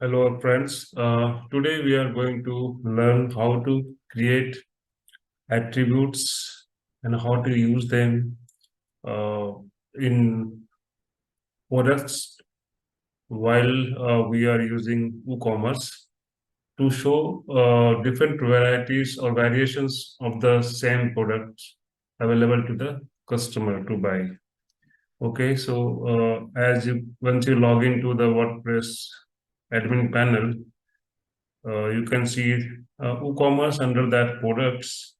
Hello, friends. Today we are going to learn how to create attributes and how to use them uh, in products while we are using WooCommerce to show different varieties or variations of the same products available to the customer to buy. Okay, so as you once you log into the WordPress admin panel, you can see WooCommerce under that products,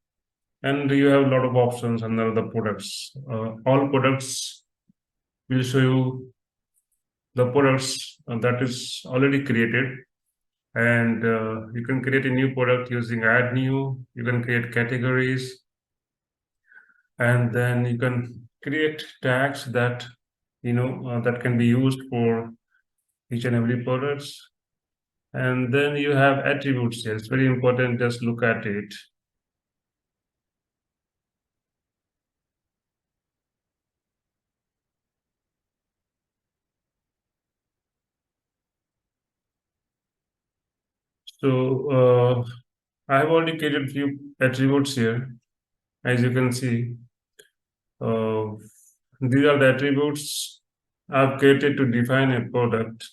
and you have a lot of options under the products. All products will show you the products that is already created, and you can create a new product using add new. You can create categories, and then you can create tags that that can be used for each and every products. And then you have attributes here. It's very important. Just look at it. So I have already created few attributes here. As you can see, uh, these are the attributes I've created to define a product,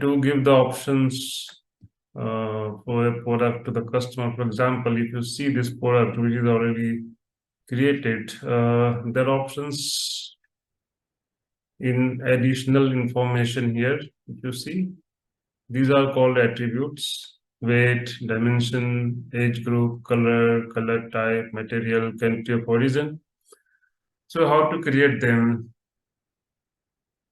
to give the options for a product to the customer. For example, if you see this product which is already created, there are options in additional information here. If you see, these are called attributes: weight, dimension, age group, color type, material, country of origin. So how to create them?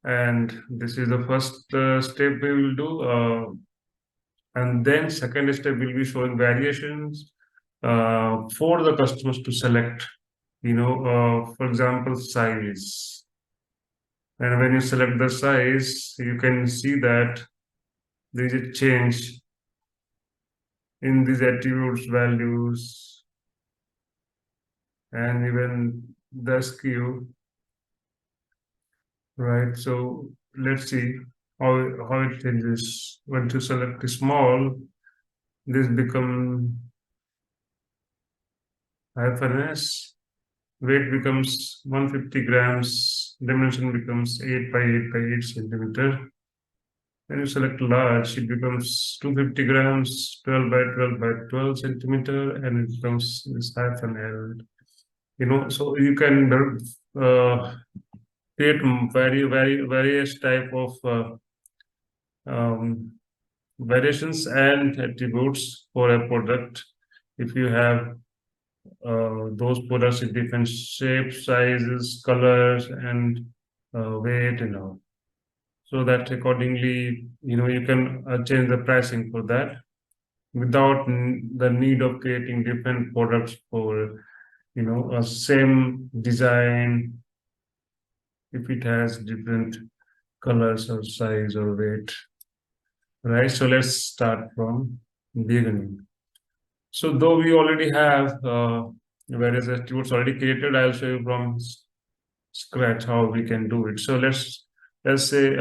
And this is the first step we will do. And then second step will be showing variations for the customers to select, for example, size. And when you select the size, you can see that there is a change in these attributes values and even the SKU, right? So let's see how it changes. When to select the small, this become hyphen S, weight becomes 150 grams, dimension becomes 8 by 8 by 8 centimeter. When you select large, it becomes 250 grams, 12 by 12 by 12 centimeter, and it becomes this hyphen L. So you can create various type of um, variations and attributes for a product. If you have those products in different shapes, sizes, colors, and weight and all, so that accordingly, you can change the pricing for that without the need of creating different products for a same design if it has different colors or size or weight, right? So let's start from beginning. So though we already have various attributes already created, I'll show you from scratch how we can do it. So let's say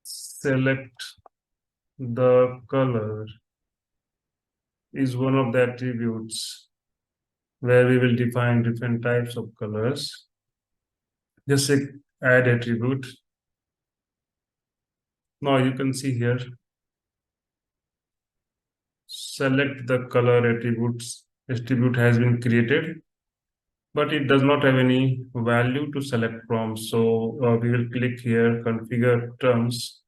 select the color is one of the attributes where we will define different types of colors. Just say add attribute. Now you can see here, select the color attribute has been created, but it does not have any value to select from. So we will click here, configure terms.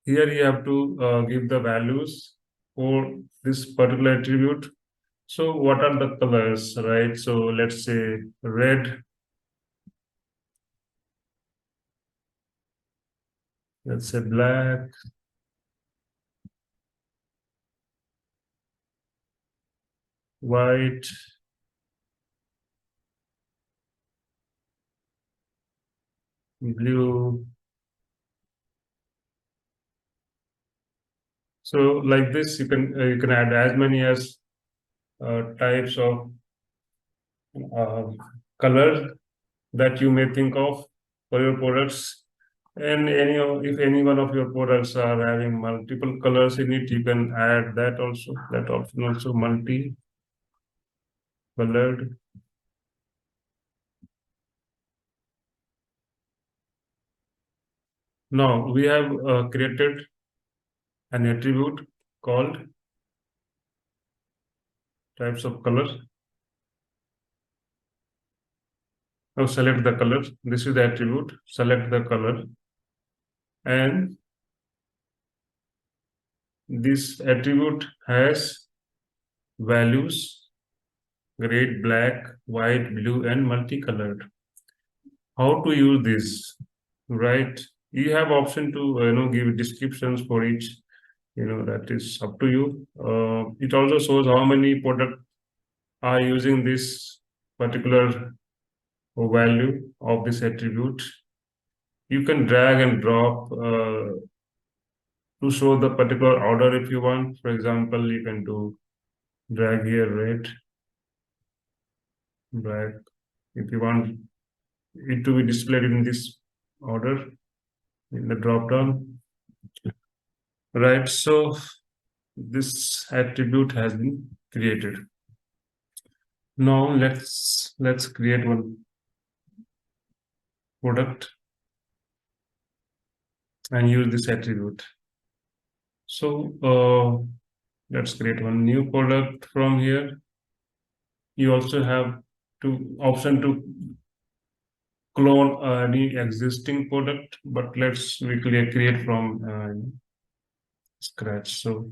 Here you have to give the values for this particular attribute. So what are the colors, right? So let's say red, let's say black, white, blue. So like this, you can add as many as types of uh, color that you may think of for your products. And if any one of your products are having multiple colors in it, you can add that also, that option also, multi-colored. Now we have created an attribute called types of color. Now select the color. This is the attribute. Select the color, and this attribute has values: red, black, white, blue, and multicolored. How to use this? Right? You have option to give descriptions for each. That is up to you. It also shows how many product are using this particular value of this attribute. You can drag and drop to show the particular order if you want. For example, you can do drag here, right? Drag if you want it to be displayed in this order in the drop down, right? So this attribute has been created. Now let's create one product and use this attribute. So let's create one new product from here. You also have option to clone any existing product, but let's create from scratch. So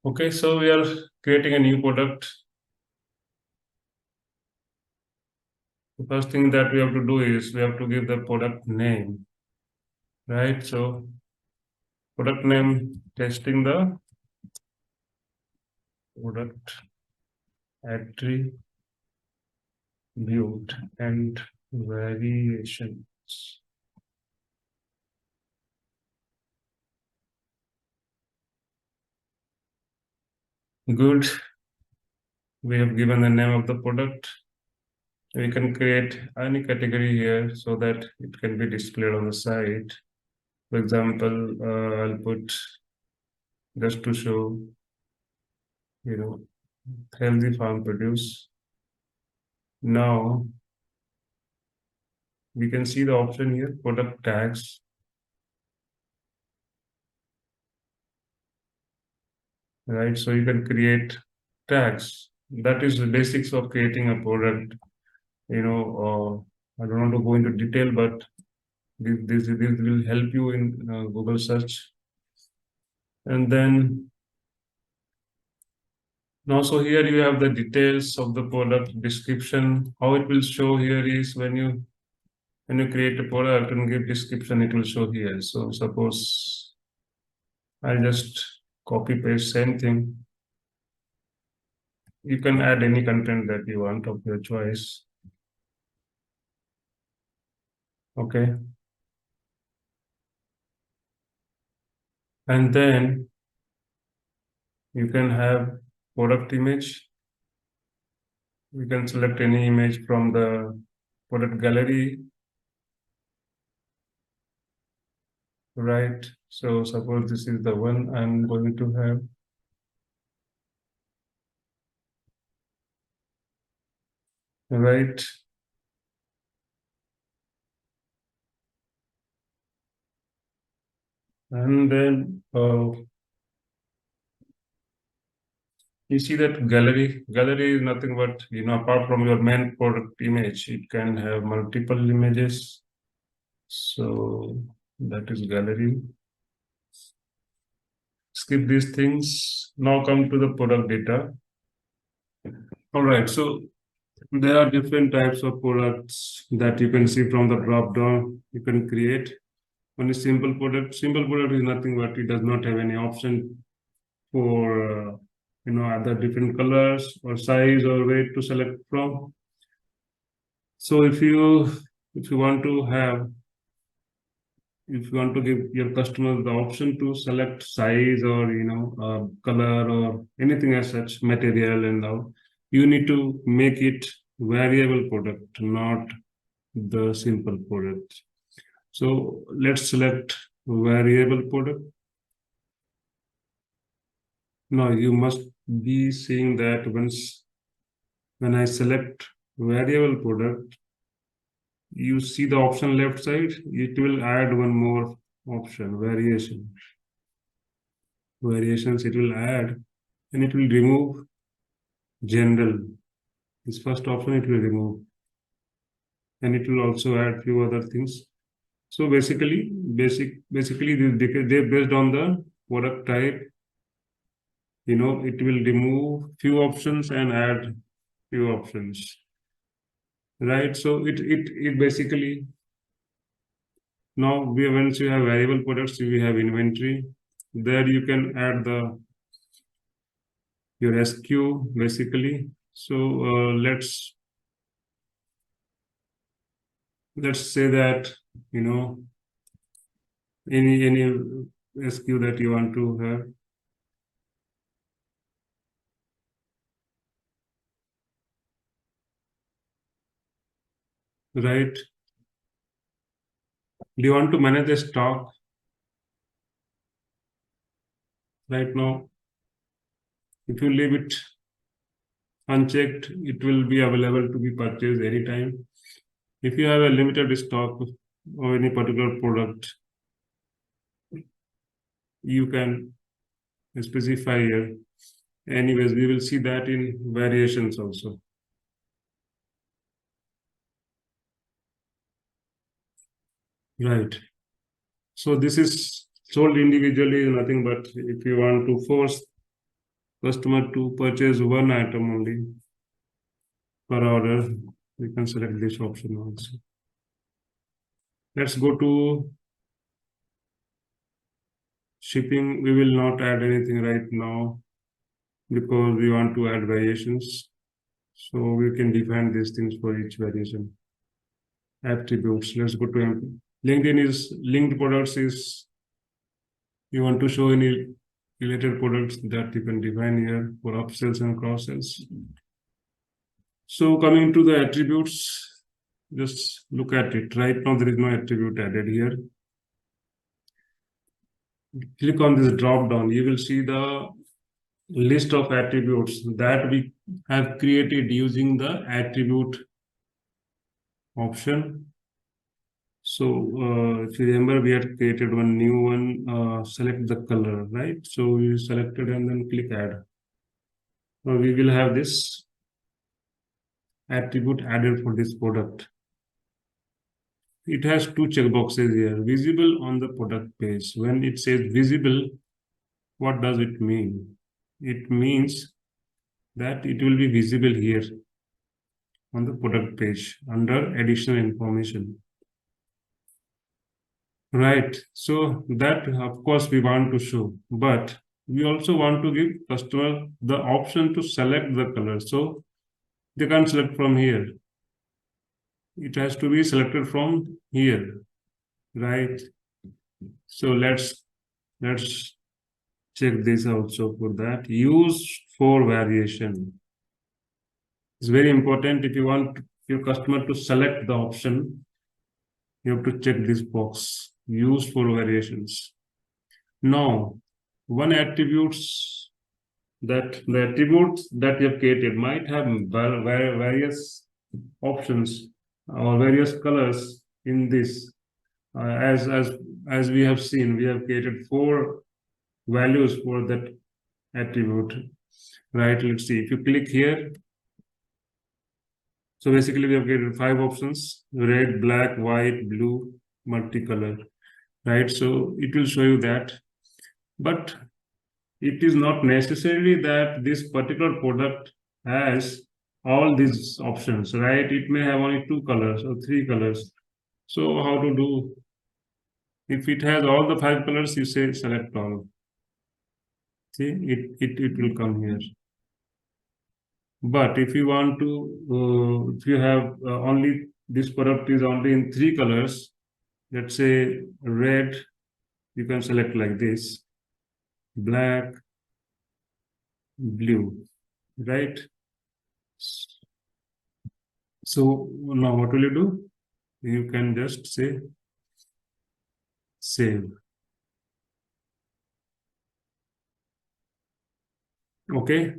okay, so we are creating a new product. The first thing that we have to do is we have to give the product name, right? So product name, testing the product attribute and variations. Good. We have given the name of the product. We can create any category here so that it can be displayed on the site. For example, I'll put just to show, healthy farm produce. Now we can see the option here, product tags. Right, so you can create tags. That is the basics of creating a product. I don't want to go into detail, but this will help you in Google search. And then also here you have the details of the product description. How it will show here is when you create a product and give description, it will show here. So suppose I just copy paste same thing. You can add any content that you want of your choice. Okay. And then you can have product image. You can select any image from the product gallery. Right. So suppose this is the one I'm going to have. Right. And then you see that gallery. Gallery is nothing but, apart from your main product image, it can have multiple images. So that is gallery. Skip these things. Now come to the product data. All right. So there are different types of products that you can see from the drop down. You can create only simple product. Simple product is nothing but it does not have any option for other different colors or size or weight to select from. So if you want to have if you want to give your customer the option to select size or color or anything as such, material and all, you need to make it variable product, not the simple product. So let's select variable product. Now you must be seeing that when I select variable product, you see the option left side, it will add one more option, variations it will add, and it will remove general. This first option it will remove, and it will also add few other things. So basically they based on the product type, it will remove few options and add few options, right? So it basically, now once you have variable products, we have inventory. There you can add your SKU basically. So let's say that any SKU that you want to have, right? Do you want to manage the stock? Right now, if you leave it unchecked, it will be available to be purchased anytime. If you have a limited stock or any particular product, you can specify here. Anyways, we will see that in variations also. Right. So this is sold individually, nothing but if you want to force customer to purchase one item only per order, we can select this option also. Let's go to shipping. We will not add anything right now because we want to add variations. So we can define these things for each variation. Attributes. Let's go to LinkedIn is linked products is you want to show any related products that you can define here for upsells and cross sells. So coming to the attributes, just look at it. Right now there is no attribute added here. Click on this drop down. You will see the list of attributes that we have created using the attribute option. So if you remember, we had created one new one, select the color, right? So we selected and then click add. Now we will have this attribute added for this product. It has two checkboxes here, visible on the product page. When it says visible, what does it mean? It means that it will be visible here on the product page under additional information. Right. So that of course we want to show, but we also want to give customer the option to select the color. So they can't select from here. It has to be selected from here, right? So let's check this also for that. Use for variation. It's very important. If you want your customer to select the option, you have to check this box, use for variations. Now, the attributes that you have created might have various options or various colors in this. As we have seen, we have created 4 values for that attribute, right? Let's see. If you click here, so basically we have created 5 options: red, black, white, blue, multicolor, right? So it will show you that, but it is not necessarily that this particular product has all these options, right? It may have only 2 colors or 3 colors. So how to do? If it has all the 5 colors, you say select all. See, it will come here. But if you want to, if you have only this product is only in 3 colors, let's say red, you can select like this, black, blue, right? So now what will you do? You can just say save. Okay.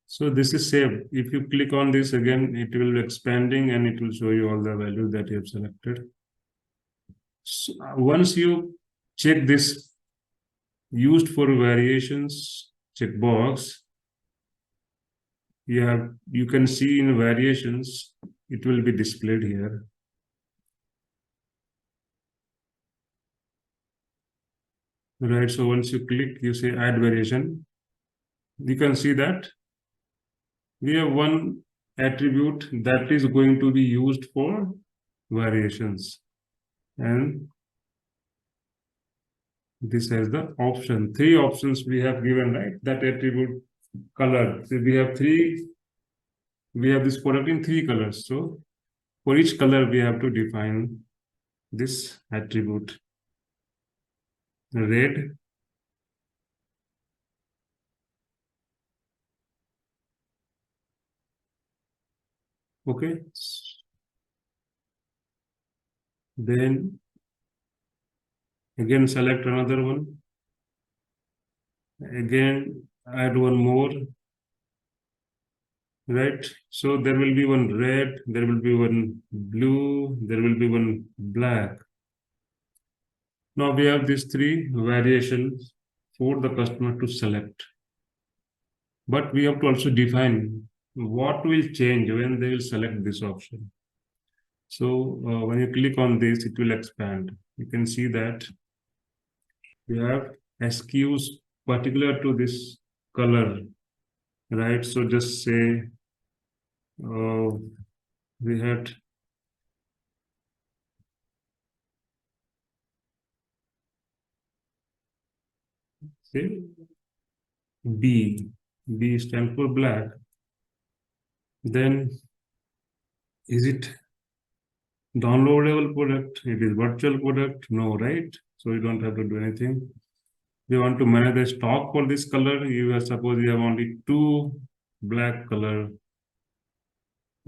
So this is saved. If you click on this again, it will be expanding and it will show you all the values that you have selected. So once you check this used for variations checkbox, you can see in variations, it will be displayed here. Right. So once you click, you say add variation. You can see that we have one attribute that is going to be used for variations. And this has the option. Three options we have given, right? That attribute color. So we have this product in three colors. So for each color, we have to define this attribute. Red, okay. Then again select another one. Again add one more, right? So there will be one red, there will be one blue, there will be one black. Now we have these three variations for the customer to select. But we have to also define what will change when they will select this option. So when you click on this, it will expand. You can see that we have SKUs particular to this color, right? So just say uh, we had say B. B stand for black. Then is it downloadable product? It is virtual product? No, right? So you don't have to do anything. You want to manage the stock for this color. You have suppose you have only two black color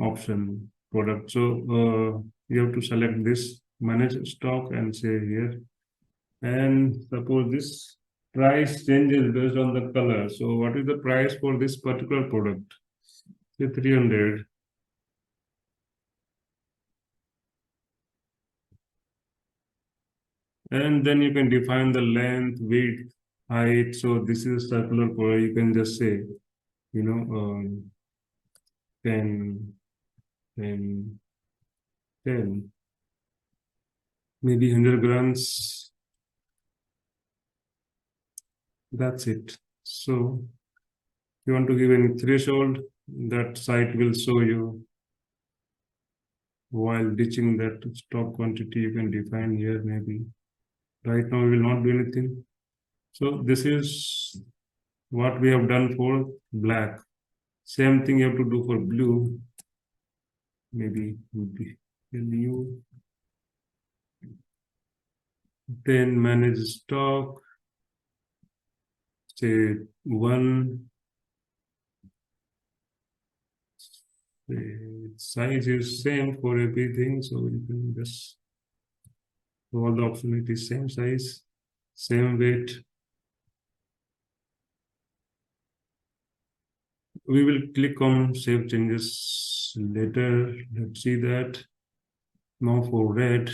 option product. So you have to select this manage stock and say here. And suppose this price changes based on the color. So what is the price for this particular product? Say 300. And then you can define the length, width, height. So this is circular product. You can just say, 10, 10, 10, maybe 100 grams. That's it. So you want to give any threshold, that site will show you while ditching that stock quantity. You can define here maybe. Right now, we will not do anything. So this is what we have done for black. Same thing you have to do for blue. Maybe would be new. Then manage stock. Say one. Size is same for everything, so you can just all the option it is same size, same weight. We will click on save changes later. Let's see that. Now for red,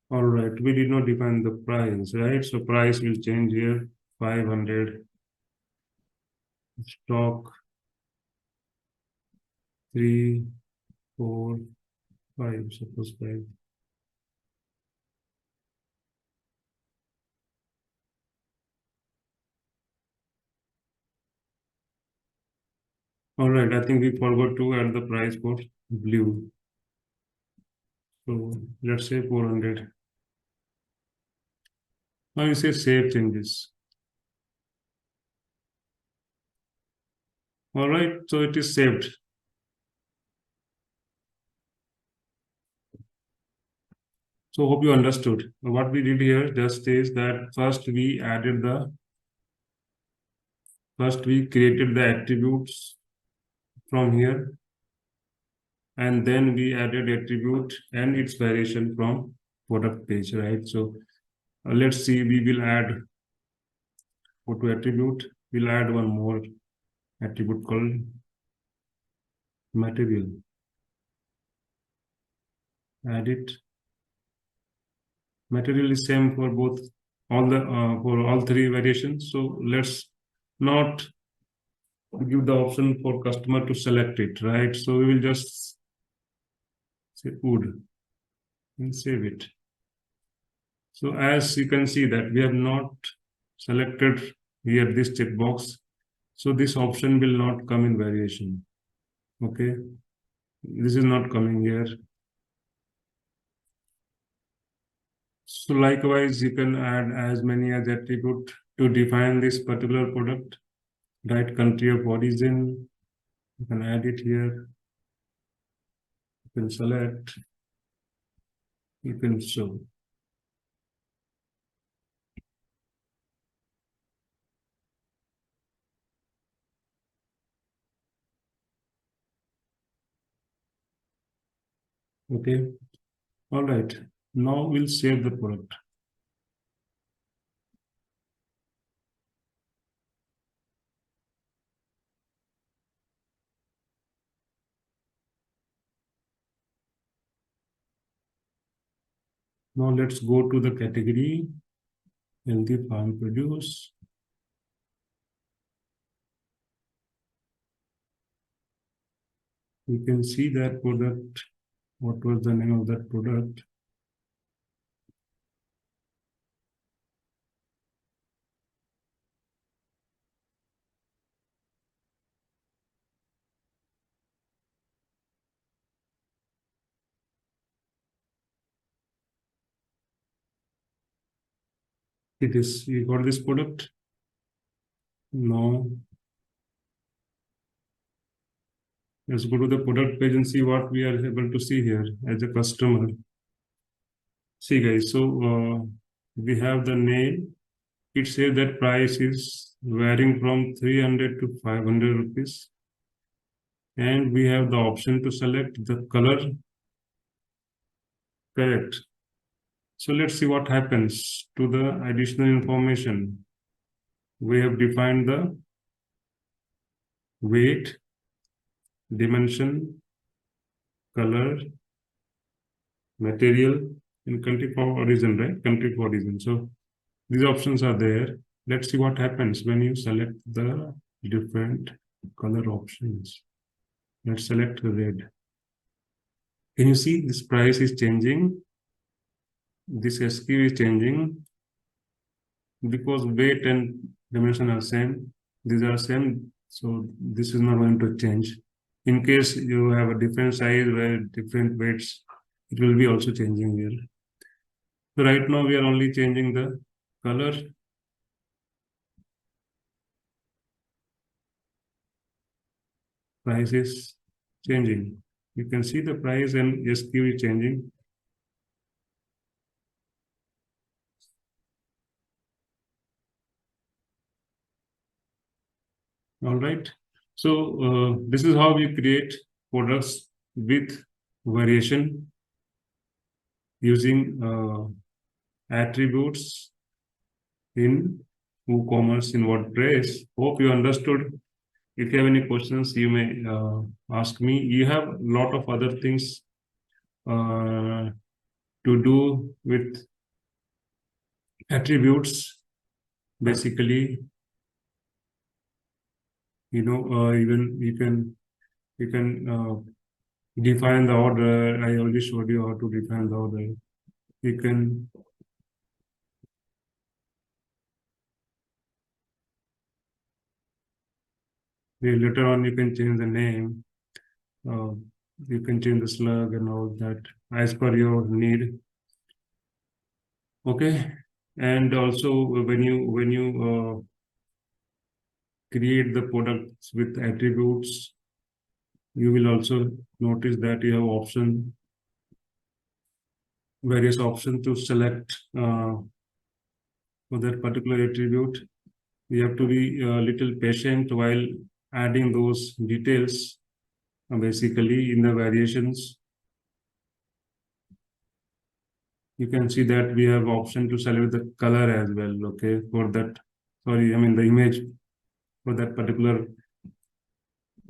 all right, we did not define the price, right? So price will change here, 500. Stock 3, 4, 5. Suppose 5. All right, I think we forgot to add the price for blue. So let's say 400. Now you say save changes. All right, so it is saved. So hope you understood. What we did here just is that first we created the attributes from here, and then we added attribute and its variation from product page, right? So let's see, we will add photo attribute. We'll add one more attribute called material. Add it. Material is same for both for all three variations. So let's not give the option for customer to select it, right? So we will just say wood and save it. So as you can see that we have not selected here this checkbox. So this option will not come in variation. Okay. This is not coming here. So likewise, you can add as many as attribute to define this particular product. Right, country of origin. You can add it here. You can select. You can show. Okay. All right. Now we'll save the product. Now let's go to the category healthy farm produce. You can see that product. What was the name of that product? It is, you got this product? No. Let's go to the product page and see what we are able to see here as a customer. See guys, so we have the name. It says that price is varying from 300 to 500 rupees. And we have the option to select the color. Correct. So let's see what happens to the additional information. We have defined the weight, dimension, color, material, and country for origin, right? Country for origin. So these options are there. Let's see what happens when you select the different color options. Let's select red. Can you see this price is changing? This SKU is changing because weight and dimension are same. These are same. So this is not going to change. In case you have a different size where different weights, it will be also changing here. So right now we are only changing the color. Price is changing. You can see the price and SKU is changing. All right. So this is how we create products with variation using attributes in WooCommerce in WordPress. Hope you understood. If you have any questions, you may ask me. You have a lot of other things to do with attributes. Basically, even you can define the order. I already showed you how to define the order. You can later on you can change the name. You can change the slug and all that as per your need. Okay, and also when you create the products with attributes, you will also notice that you have various options to select for that particular attribute. You have to be a little patient while adding those details basically in the variations. You can see that we have option to select the color as well, okay, for that, sorry, I mean the image for that particular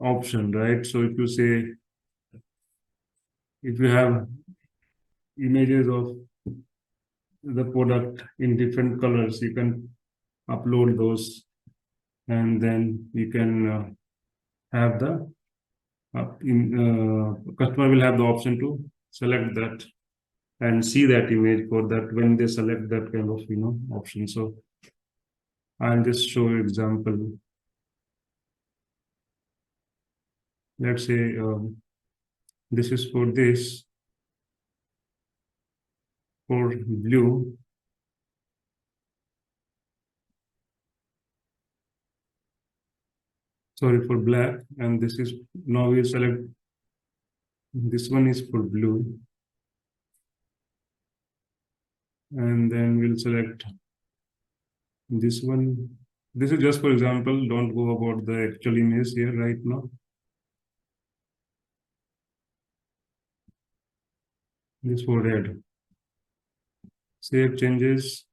option, right? So if you have images of the product in different colors, you can upload those, and then you can have the customer will have the option to select that and see that image for that when they select that kind of option. So I'll just show you example. Let's say this is for this, for blue. Sorry, for black, and this is, now we select, this one is for blue, and then we'll select this one. This is just for example, don't go about the actual image here right now. This for red. Save changes,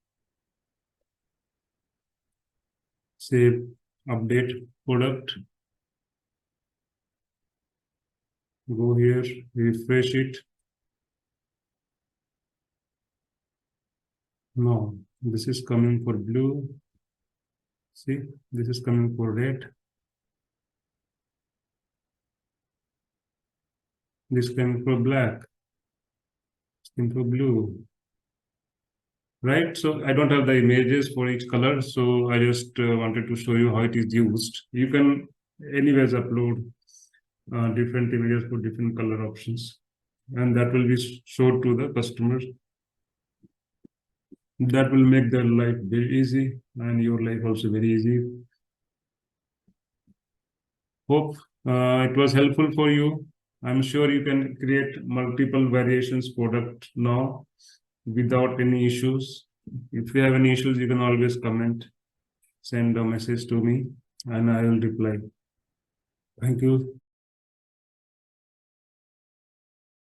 save, update product, go here, refresh it. No, this is coming for blue. See, this is coming for red. This coming for black. It's coming for blue. Right, so I don't have the images for each color, so I just wanted to show you how it is used. You can anyways upload different images for different color options, and that will be showed to the customers. That will make their life very easy and your life also very easy. Hope it was helpful for you. I'm sure you can create multiple variations product now without any issues. If you have any issues, you can always comment, send a message to me, and I will reply. Thank you.